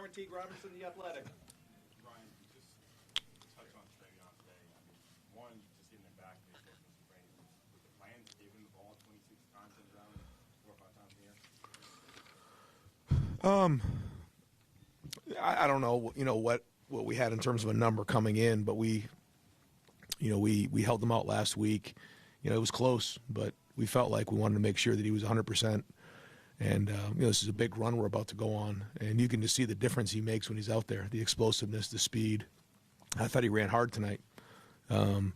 Cameron T. Robinson, The Athletic. Brian, just touch on TreVeyon today. I mean, one, just getting it back, with the plan to give him the ball 26 times in around 4 or 5 times a year. I don't know, what we had in terms of a number coming in, but we held them out last week. It was close, but we felt like we wanted to make sure that he was 100%. And, this is a big run we're about to go on. And you can just see the difference he makes when he's out there, the explosiveness, the speed. I thought he ran hard tonight. And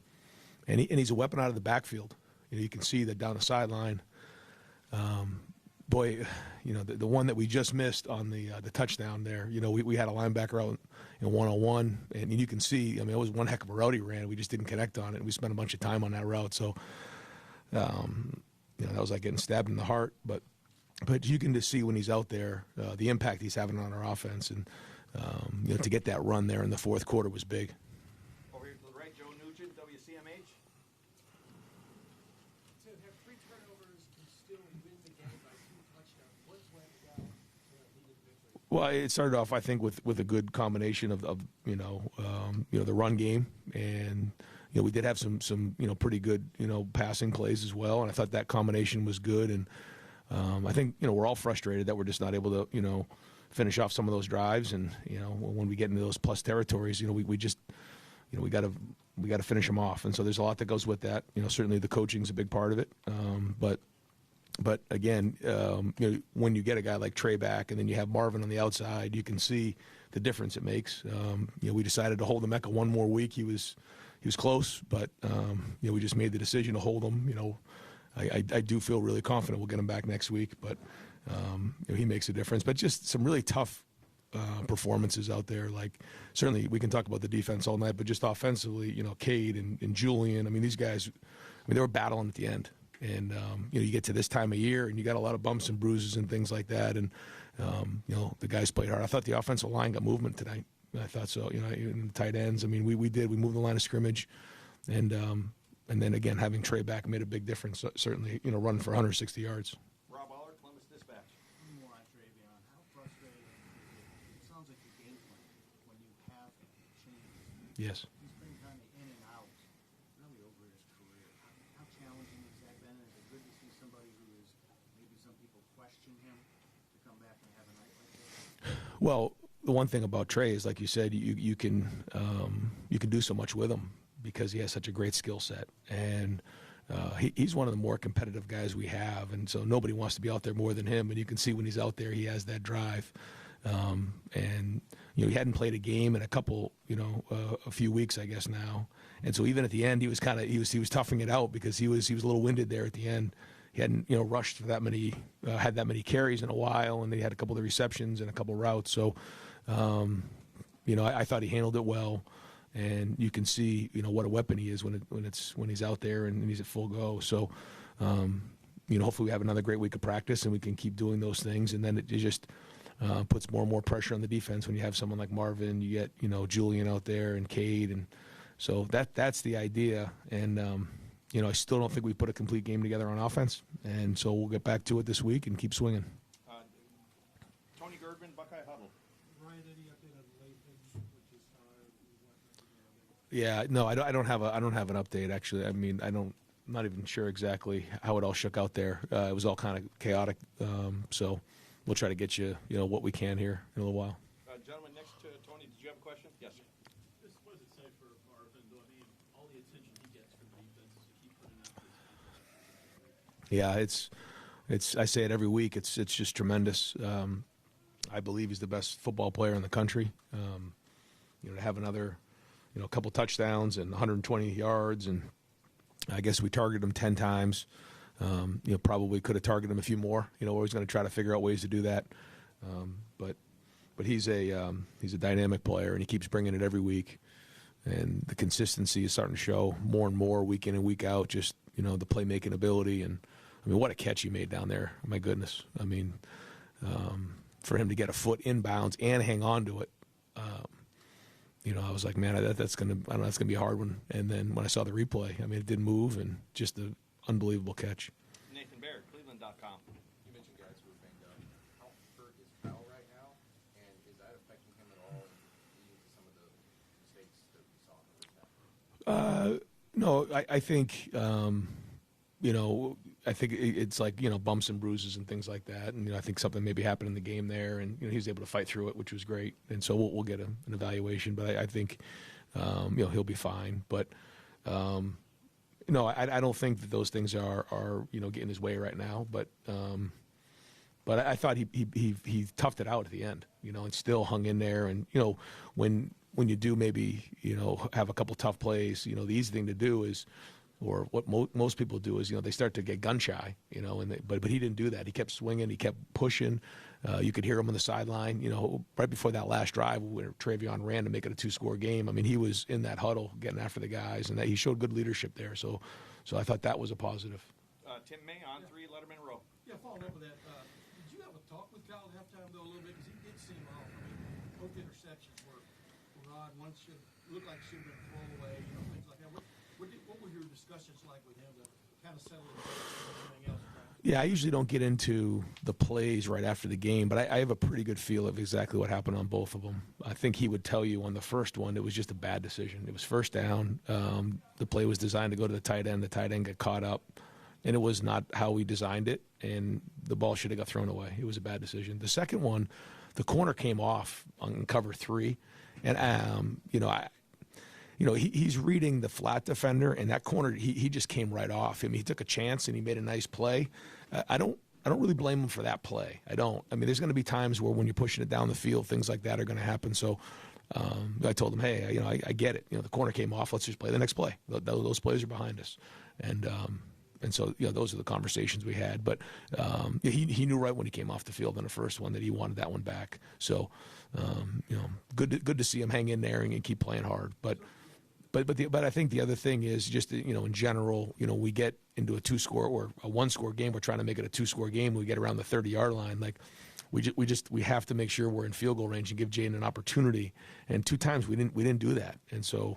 he's a weapon out of the backfield. You can see that down the sideline. Boy, the one that we just missed on the touchdown there, we had a linebacker out in one-on-one, and you can see, it was one heck of a route he ran. We just didn't connect on it, and we spent a bunch of time on that route. So, that was like getting stabbed in the heart. But you can just see when he's out there the impact he's having on our offense, and to get that run there in the fourth quarter was big. Over here to the right, Joe Nugent, WCMH. To have 3 turnovers and still win the game by 2 touchdowns, what's went well to lead the victory? Well, it started off, I think, with a good combination of the run game, and we did have some pretty good passing plays as well, and I thought that combination was good. And I think we're all frustrated that we're just not able to finish off some of those drives, and when we get into those plus territories, we just we got to finish them off, and so there's a lot that goes with that. Certainly the coaching's a big part of it, but again, when you get a guy like Trey back, and then you have Marvin on the outside, you can see the difference it makes. We decided to hold Emeka one more week. He was close, but we just made the decision to hold him. I do feel really confident we'll get him back next week, but he makes a difference. But just some really tough performances out there. Like, certainly we can talk about the defense all night, but just offensively, Cade and Julian. These guys, they were battling at the end. And you get to this time of year, and you got a lot of bumps and bruises and things like that. And the guys played hard. I thought the offensive line got movement tonight. I thought so. In the tight ends. We did. We moved the line of scrimmage, and then again having Trey back made a big difference. Certainly, running for 160 yards. Rob Allard, Columbus Dispatch. More on TreVeyon. How frustrating is it? It sounds like the game plan when you have changes. Yes. He's been kind of in and out really over his career. How challenging has that been? Is it good to see somebody who is maybe some people question him to come back and have a night like this? Well, the one thing about Trey is, like you said, you can do so much with him because he has such a great skill set, and he's one of the more competitive guys we have, and so nobody wants to be out there more than him. And you can see when he's out there, he has that drive. And he hadn't played a game in a few weeks, I guess now. And so even at the end, he was toughing it out because he was a little winded there at the end. He hadn't rushed for that many carries in a while, and then he had a couple of receptions and a couple of routes. So I thought he handled it well, and you can see what a weapon he is when he's out there and he's at full go. So hopefully we have another great week of practice and we can keep doing those things, and then it just puts more and more pressure on the defense when you have someone like Marvin. You get Julian out there and Cade, and so that's the idea. And I still don't think we put a complete game together on offense, and so we'll get back to it this week and keep swinging. Tony Girdman, Buckeye Huddle. Ryan, any update on Lathan, which is Yeah, no, I don't have an update actually. I'm not even sure exactly how it all shook out there. It was all kind of chaotic, so we'll try to get you what we can here in a little while. Gentleman next to Tony, did you have a question? Yes. Just what does it say for Marvin? All the attention he gets from defenses to keep putting out this. Yeah, it's. I say it every week. It's just tremendous. I believe he's the best football player in the country. To have another, couple touchdowns and 120 yards, and I guess we targeted him 10 times. Probably could have targeted him a few more. We're always going to try to figure out ways to do that. But he's a dynamic player, and he keeps bringing it every week. And the consistency is starting to show more and more week in and week out. Just the playmaking ability, and what a catch he made down there! My goodness, for him to get a foot inbounds and hang on to it. I was like, man, that's gonna be a hard one. And then when I saw the replay, it didn't move, and just an unbelievable catch. Nathan Baird, Cleveland.com. You mentioned guys who are banged up. How hurt is Kyle right now, and is that affecting No, I think, I think it's like, bumps and bruises and things like that. And, I think something maybe happened in the game there, and, he was able to fight through it, which was great. And so we'll get an evaluation. But I think, he'll be fine. But, I don't think that those things are getting his way right now. But I thought he toughed it out at the end, and still hung in there. And, when you do maybe, have a couple tough plays, the easy thing to do is, or what most people do is, they start to get gun shy, but he didn't do that. He kept swinging. He kept pushing. You could hear him on the sideline, right before that last drive where TreVeyon ran to make it a 2-score game. I mean, he was in that huddle getting after the guys, and he showed good leadership there. So I thought that was a positive. Tim May on 3, Letterman Row. Yeah, following up with that, did you have a talk with Kyle at halftime, though, a little bit? Because he did seem off. I mean, both interceptions were odd. One looked like should have been thrown away, things like that. What were your discussions like with him to kind of settle in and everything else? Yeah, I usually don't get into the plays right after the game, but I have a pretty good feel of exactly what happened on both of them. I think he would tell you on the first one, it was just a bad decision. It was first down. The play was designed to go to the tight end. The tight end got caught up, and it was not how we designed it, and the ball should have got thrown away. It was a bad decision. The second one, the corner came off on cover 3, and, he's reading the flat defender, and that corner, he just came right off him. He took a chance, and he made a nice play. I don't really blame him for that play. I don't. I mean, there's going to be times where when you're pushing it down the field, things like that are going to happen. So I told him, hey, I get it. The corner came off. Let's just play the next play. Those plays are behind us. And so, those are the conversations we had. But he knew right when he came off the field on the first one that he wanted that one back. So, good to see him hang in there and keep playing hard. But I think the other thing is just, in general, we get into a 2-score or a 1-score game. We're trying to make it a 2-score game. We get around the 30-yard line. Like, we have to make sure we're in field goal range and give Jaden an opportunity. And 2 times we didn't do that. And so,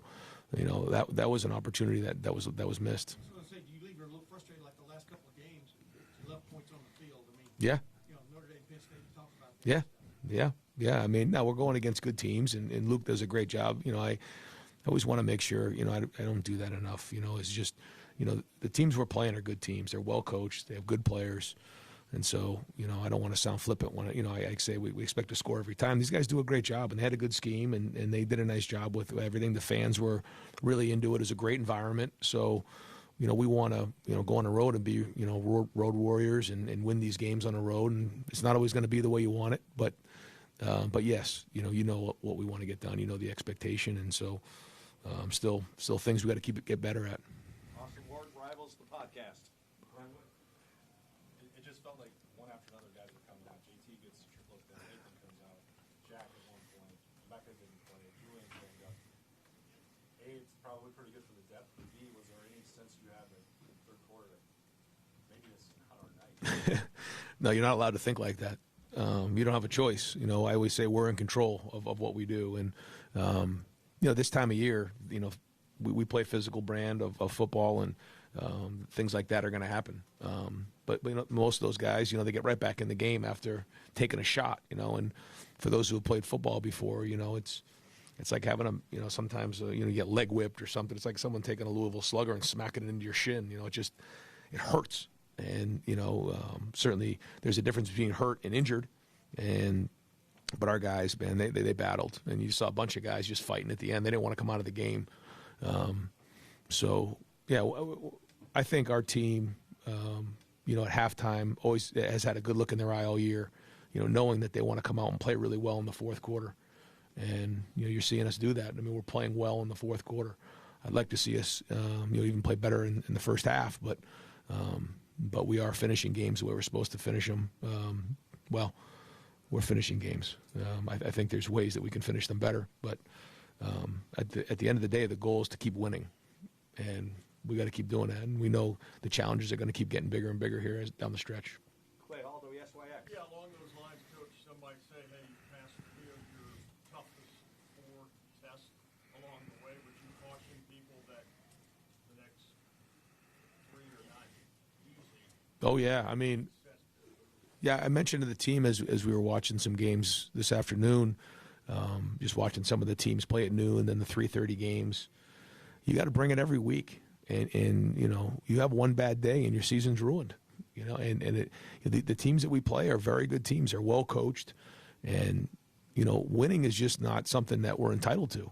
that was an opportunity that was missed. I was going to say, do you leave her a little frustrated like the last couple of games? You left points on the field. I mean, Yeah. Notre Dame, Penn State, you talked about that. Yeah. I mean, now we're going against good teams, and Luke does a great job. I always want to make sure, I don't do that enough. It's just, the teams we're playing are good teams. They're well coached. They have good players. And so, I don't want to sound flippant when, I say we expect to score every time. These guys do a great job, and they had a good scheme, and they did a nice job with everything. The fans were really into it. It was a great environment. So, we want to, go on the road and be, road warriors and win these games on the road. And it's not always going to be the way you want it, but yes, what we want to get done. The expectation, and so still things we got to get better at. Austin Ward rivals the podcast. It just felt like one after another guys were coming out. JT gets a triple down, Nathan comes out, Jack at one point, Becca didn't play, Julian came up. A, it's probably pretty good for the depth, but B, was there any sense you had in the third quarter that maybe this is not our night? No, you're not allowed to think like that. You don't have a choice. I always say we're in control of what we do. And, this time of year, we play physical brand of football, and things like that are going to happen. But most of those guys, they get right back in the game after taking a shot, and for those who have played football before, it's like having sometimes, you get leg whipped or something. It's like someone taking a Louisville Slugger and smacking it into your shin. It hurts. And, certainly there's a difference between hurt and injured. But our guys, man, they battled. And you saw a bunch of guys just fighting at the end. They didn't want to come out of the game. So, yeah, I think our team, at halftime always has had a good look in their eye all year, knowing that they want to come out and play really well in the fourth quarter. And, you're seeing us do that. I mean, we're playing well in the fourth quarter. I'd like to see us, even play better in the first half. But we are finishing games the way we're supposed to finish them. We're finishing games. I think there's ways that we can finish them better. But at the end of the day, the goal is to keep winning. And we got to keep doing that. And we know the challenges are going to keep getting bigger and bigger here down the stretch. Clay Hall, WSYX. Yeah, along those lines, Coach, some might say, hey, you passed your toughest 4 tests along the way, but you caution people that the next 3 are not easy. Oh, yeah. I mean, yeah, I mentioned to the team as we were watching some games this afternoon, just watching some of the teams play at noon and then the 3:30 games. you got to bring it every week. And you have one bad day and your season's ruined. The teams that we play are very good teams. They're well coached, and winning is just not something that we're entitled to.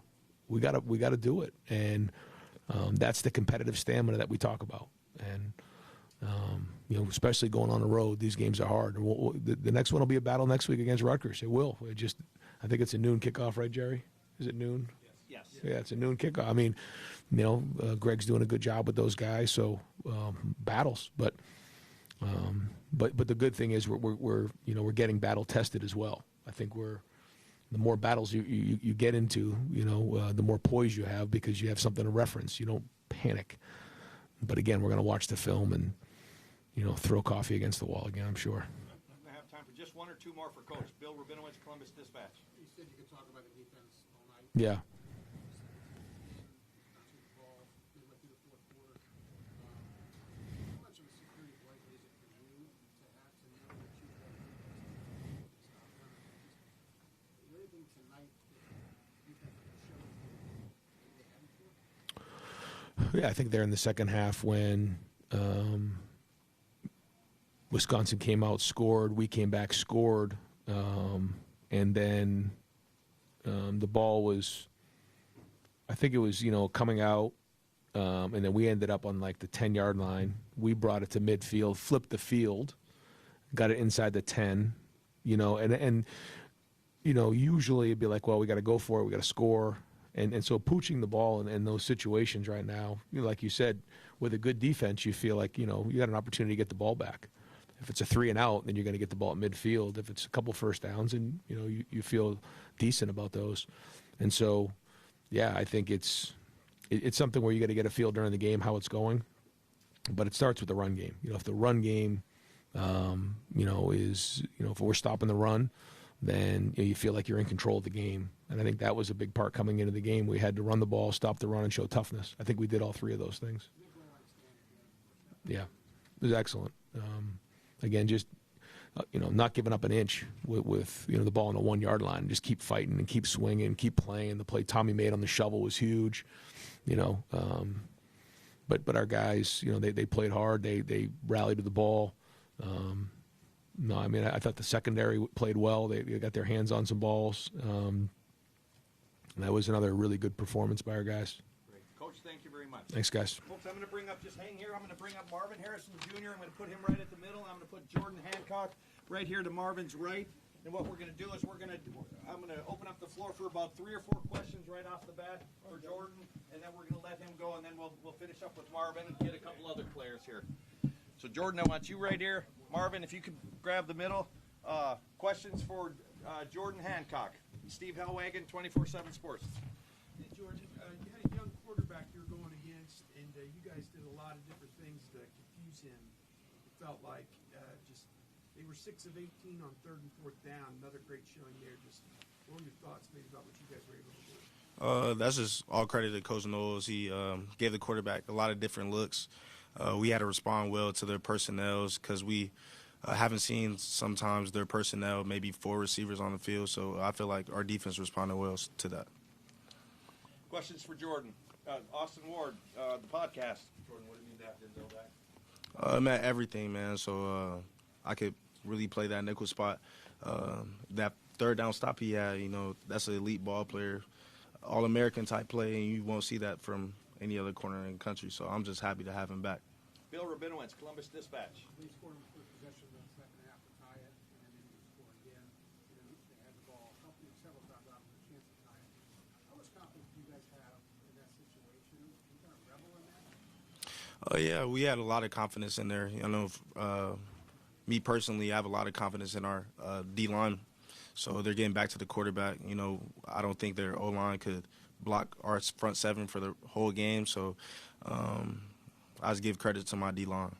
We got to do it, and that's the competitive stamina that we talk about. And especially going on the road, these games are hard. The next one will be a battle next week against Rutgers. It will. I think it's a noon kickoff, right, Jerry? Is it noon? Yes. Yeah, it's a noon kickoff. I mean, Greg's doing a good job with those guys. So battles, but the good thing is we're getting battle tested as well. I think the more battles you get into, the more poise you have because you have something to reference. You don't panic. But again, we're going to watch the film and throw coffee against the wall again, I'm sure. I'm going to have time for just one or two more for Coach. Bill Rabinowitz, Columbus Dispatch. You said you could talk about the defense all night. Yeah. How much of a security blanket is it for you to have to know that you have stop running? Is there anything tonight that you think showed maybe they hadn't before? Yeah, I think there in the second half when Wisconsin came out, scored, we came back, scored, and then the ball was, I think it was, coming out, and then we ended up on like the 10-yard line. We brought it to midfield, flipped the field, got it inside the 10, and usually it'd be like, well, we got to go for it, we got to score. And so pooching the ball in those situations right now, like you said, with a good defense, you feel like, you got an opportunity to get the ball back. If it's a 3 and out, then you're going to get the ball at midfield. If it's a couple first downs, and, you feel decent about those. And so, yeah, I think it's something where you got to get a feel during the game how it's going. But it starts with the run game. If the run game, if we're stopping the run, then you feel like you're in control of the game. And I think that was a big part coming into the game. We had to run the ball, stop the run, and show toughness. I think we did all three of those things. Yeah, it was excellent. Again, just not giving up an inch with the ball on the 1 yard line. Just keep fighting and keep swinging, keep playing. The play Tommy made on the shovel was huge. But our guys, they played hard. They rallied to the ball. No, I mean, I thought the secondary played well. They got their hands on some balls. And that was another really good performance by our guys. Great. Coach, thank you very much. Thanks, guys. Folks, I'm going to bring up, just hang here, I'm going to bring up Marvin Harrison Jr. I'm going to put him right at the middle. I'm going to put Jordan Hancock right here to Marvin's right. And what we're going to do is I'm going to open up the floor for about 3 or 4 questions right off the bat for Jordan, and then we're going to let him go, and then we'll finish up with Marvin and get a couple other players here. So Jordan, I want you right here. Marvin, if you could grab the middle. Questions for Jordan Hancock. Steve Hellwagon, 24/7 Sports. Hey, Jordan, you had a young quarterback you're going against, and you guys did a lot of different things to confuse him. It felt like they were 6 of 18 on 3rd and 4th down. Another great showing there. Just what were your thoughts maybe about what you guys were able to do? That's just all credit to Coach Knowles. He gave the quarterback a lot of different looks. We had to respond well to their personnels because we haven't seen sometimes their personnel, maybe 4 receivers on the field. So I feel like our defense responded well to that. Questions for Jordan. Austin Ward, the podcast. Jordan, what do you mean that didn't know that? I'm at everything, man. So I could really play that nickel spot. That 3rd down stop he had, that's an elite ball player. All-American type play, and you won't see that from any other corner in the country. So I'm just happy to have him back. Bill Rabinowitz, Columbus Dispatch. They scored in the first possession of the second half to tie it, and then they score again. They had the ball several times out with a chance to tie it. How much confidence do you guys have in that situation? Are you kind of revel in that? Yeah, we had a lot of confidence in there. Me personally, I have a lot of confidence in our D-line. So they're getting back to the quarterback. I don't think their O-line could block our front 7 for the whole game. So I just give credit to my D-line.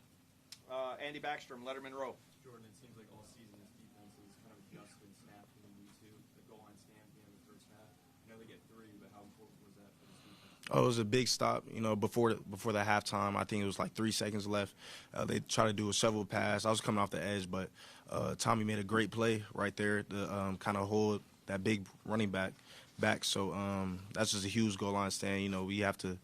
Andy Backstrom, Letterman Row. Jordan, it seems like all season this defense has kind of adjusted snaps when they need to. The goal line stand in the first half. I know they get 3, but how important was that for this defense? Oh, it was a big stop. Before the halftime, I think it was like 3 seconds left. They tried to do a shovel pass. I was coming off the edge, but Tommy made a great play right there to kind of hold that big running back. So that's just a huge goal line stand. We have to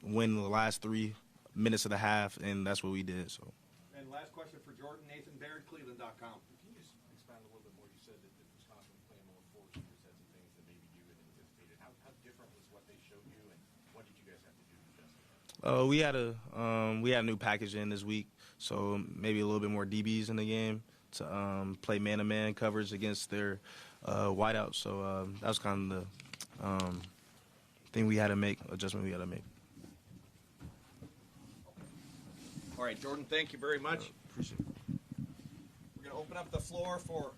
win the last 3 minutes of the half, and that's what we did. So. And last question for Jordan, Nathan Baird, Cleveland.com. Can you just expand a little bit more? You said that Wisconsin was playing more four shooters, had some things that maybe you had anticipated. How different was what they showed you, and what did you guys have to do to justify? We had a new package in this week, so maybe a little bit more DBs in the game to play man-to-man coverage against their wideouts. So that was kind of the adjustment we had to make. All right, Jordan, thank you very much. Appreciate it. We're going to open up the floor for,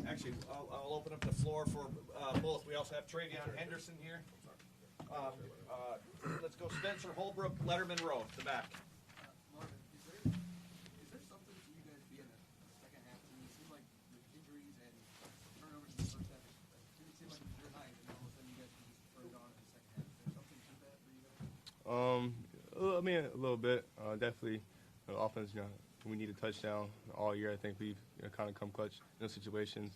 actually, I'll open up the floor for both. We also have TreVeyon Henderson here. Let's go Spencer Holbrook, Letterman Row, the back. Marvin, is there something to you guys being a second half team? It seemed like with injuries and turnovers in the first half, it didn't seem like it was your night, and all of a sudden you guys can just put it on in the second half. Is there something to that for you guys? I mean, a little bit. Definitely, offense. We need a touchdown all year. I think we've kind of come clutch in those situations.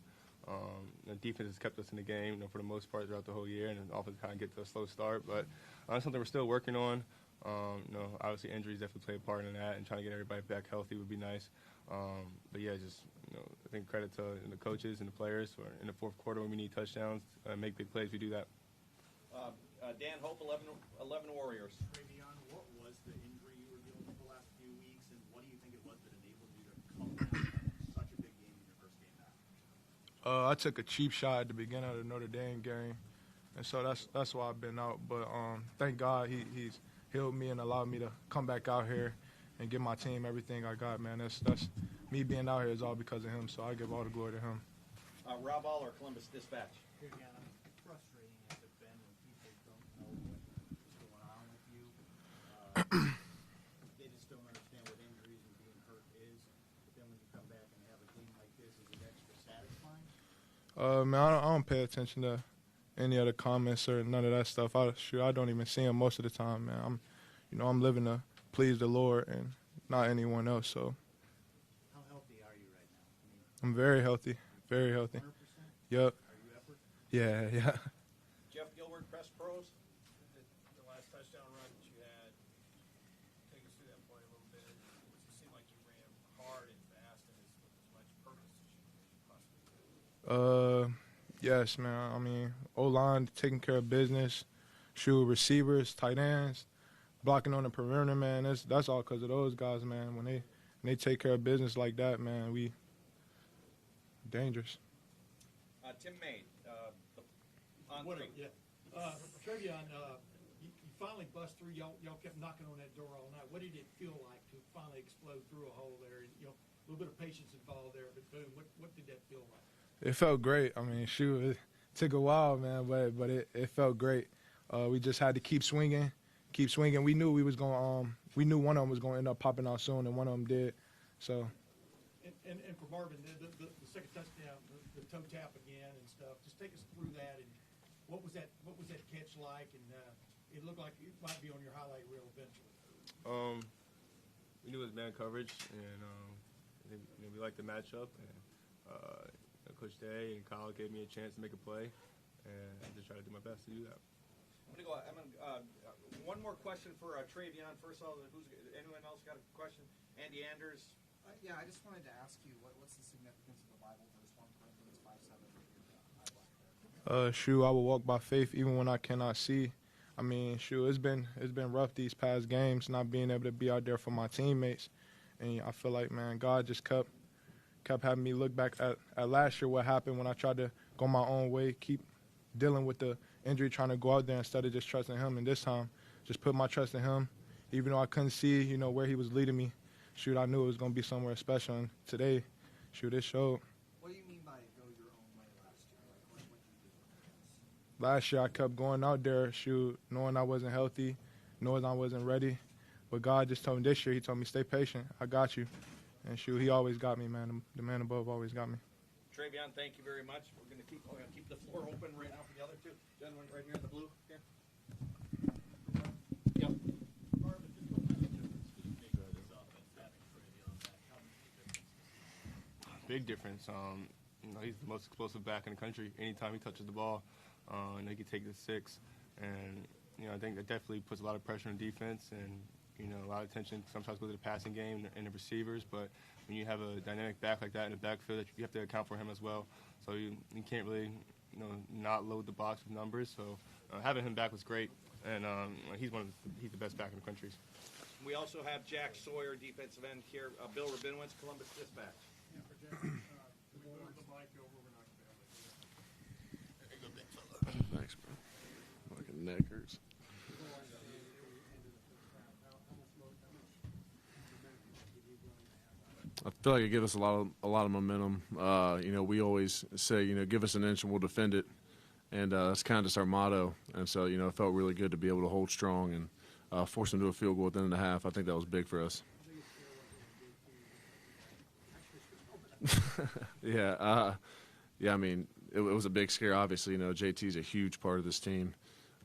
The defense has kept us in the game, for the most part throughout the whole year, and the offense kind of get to a slow start. But it's something we're still working on. Obviously injuries definitely play a part in that, and trying to get everybody back healthy would be nice. But yeah, just I think credit to the coaches and the players for in the fourth quarter when we need touchdowns, make big plays. We do that. Dan Hope, 11 Warriors. TreVeyon, what was the injury you were dealing with the last few weeks, and what do you think it was that enabled you to come down and have such a big game in your first game back? I took a cheap shot at the beginning of the Notre Dame game, and so that's why I've been out. But thank God he's healed me and allowed me to come back out here and give my team everything I got, man. That's me being out here is all because of him, so I give all the glory to him. Rob Aller, Columbus Dispatch. Frustrating has it been when people don't know what's going on with you? They just don't understand what injuries and being hurt is. But then when you come back and have a game like this, is it extra satisfying? Man, I don't pay attention to any other comments or none of that stuff. I don't even see them most of the time, man. I'm living to please the Lord and not anyone else. So How healthy are you right now? I'm very healthy, very healthy. 100%? Yep. Are you effort? Yeah. Jeff Gilbert, Press Pros. The last touchdown run that you had, take us through that play a little bit. It seemed like you ran hard and fast and with as much purpose as you possibly could. Yes, man. I mean, O-line taking care of business, receivers, tight ends, blocking on the perimeter, man. That's all because of those guys, man. When they take care of business like that, man, we dangerous. Tim Maine, on What, three. TreVeyon, you finally bust through. Y'all kept knocking on that door all night. What did it feel like to finally explode through a hole there? And, a little bit of patience involved there, but boom, what did that feel like? It felt great. I mean, it took a while, man, but it felt great. We just had to keep swinging. We knew we knew one of them was going to end up popping out soon, and one of them did. So. And for Marvin, the second touchdown, the toe tap again and stuff. Just take us through that, and what was that catch like? And it looked like it might be on your highlight reel eventually. We knew it was man coverage, and we liked the matchup. And Coach Day and Kyle gave me a chance to make a play, and I just tried to do my best to do that. One more question for TreVeyon. First of all, anyone else got a question? Andy Anders. Yeah, I just wanted to ask you, what's the significance of the Bible verse 1 Corinthians 5:7? I will walk by faith even when I cannot see. I mean, it's been rough these past games, not being able to be out there for my teammates, and I feel like, man, God just kept having me look back at last year, what happened when I tried to go my own way, keep dealing with the injury, trying to go out there instead of just trusting him. And this time, just put my trust in him, even though I couldn't see, where he was leading me. I knew it was going to be somewhere special. And today, it showed. What do you mean by go your own way last year? What did you do? Last year, I kept going out there, knowing I wasn't healthy, knowing I wasn't ready. But God just told me this year, he told me, stay patient. I got you. And he always got me, man. The man above always got me. TreVeyon, thank you very much. We're going to keep the floor open right now for the other two. Gentleman right here in the blue. Here. Yep. Marvin, just what kind of difference did it make for this offense having TreVeyon back? How much difference? Big difference. He's the most explosive back in the country. Anytime he touches the ball, he can take the 6. And I think that definitely puts a lot of pressure on defense and, a lot of attention sometimes goes to the passing game and the receivers. But when you have a dynamic back like that in the backfield, you have to account for him as well. So you can't really, not load the box with numbers. So having him back was great, and he's the best back in the country. We also have Jack Sawyer, defensive end here. Bill Rabinowitz, Columbus Dispatch. Yeah, for Jack, move the mic over, we're not gonna be able to. Thanks, bro. Fucking neck hurts. I feel like it gives us a lot of momentum. We always say, give us an inch and we'll defend it, and that's kind of just our motto. And so, it felt really good to be able to hold strong and force them to a field goal at the end of the half. I think that was big for us. Yeah. I mean, it was a big scare. Obviously, JT's a huge part of this team,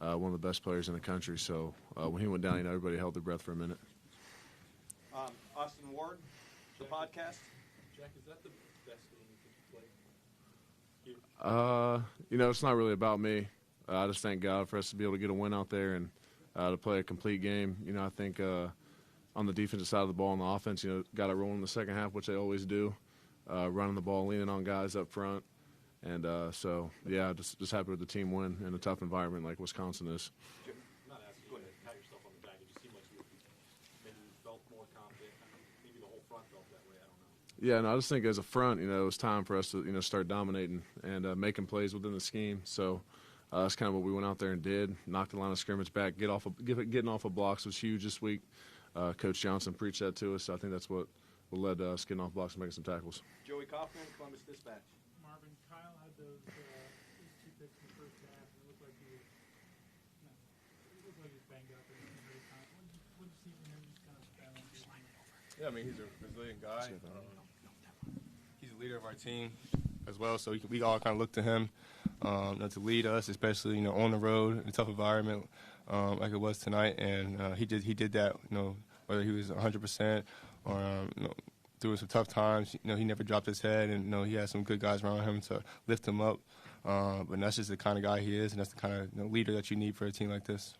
one of the best players in the country. So when he went down, everybody held their breath for a minute. Austin Ward, the podcast. Jack, is that the best game you think you played? It's not really about me. I just thank God for us to be able to get a win out there and to play a complete game. I think on the defensive side of the ball and the offense, got it rolling in the second half, which they always do, running the ball, leaning on guys up front. And just happy with the team win in a tough environment like Wisconsin is. I'm not asking you to pat yourself on the back. It just seemed like maybe you felt more confident. Maybe the whole front felt that way. I don't know. Yeah, no, I just think as a front, it was time for us to, start dominating and making plays within the scheme. So that's kind of what we went out there and did. Knocked the line of scrimmage back. Getting off of blocks was huge this week. Coach Johnson preached that to us. So I think that's what led to us getting off blocks and making some tackles. Joey Kaufman, Columbus Dispatch. Marvin, Kyle had those two picks in the first half, and it looked like he was banged up. And what did you see from him? Just kind of balance. Yeah, I mean, he's a resilient guy. He's the leader of our team as well, so we all kind of look to him to lead us, especially on the road in a tough environment like it was tonight. And he did that. Whether he was 100% or through some tough times, he never dropped his head, and he had some good guys around him to lift him up. But that's just the kind of guy he is, and that's the kind of leader that you need for a team like this.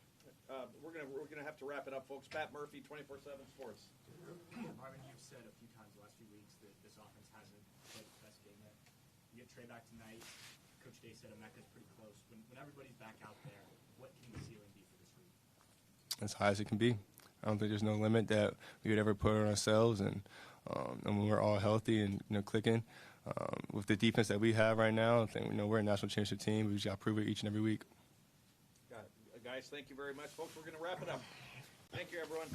We're gonna have to wrap it up, folks. Pat Murphy, 24/7 Sports. Marvin, you've said a few times the last few weeks that this offense hasn't played its best game yet. You get Trey back tonight. Coach Day said Emeka's pretty close. When everybody's back out there, what can the ceiling be for this week? As high as it can be. I don't think there's no limit that we could ever put on ourselves, and when we're all healthy and clicking with the defense that we have right now, I think we're a national championship team. We just got to prove it each and every week. Got it. Guys, thank you very much, folks. We're going to wrap it up. Thank you, everyone.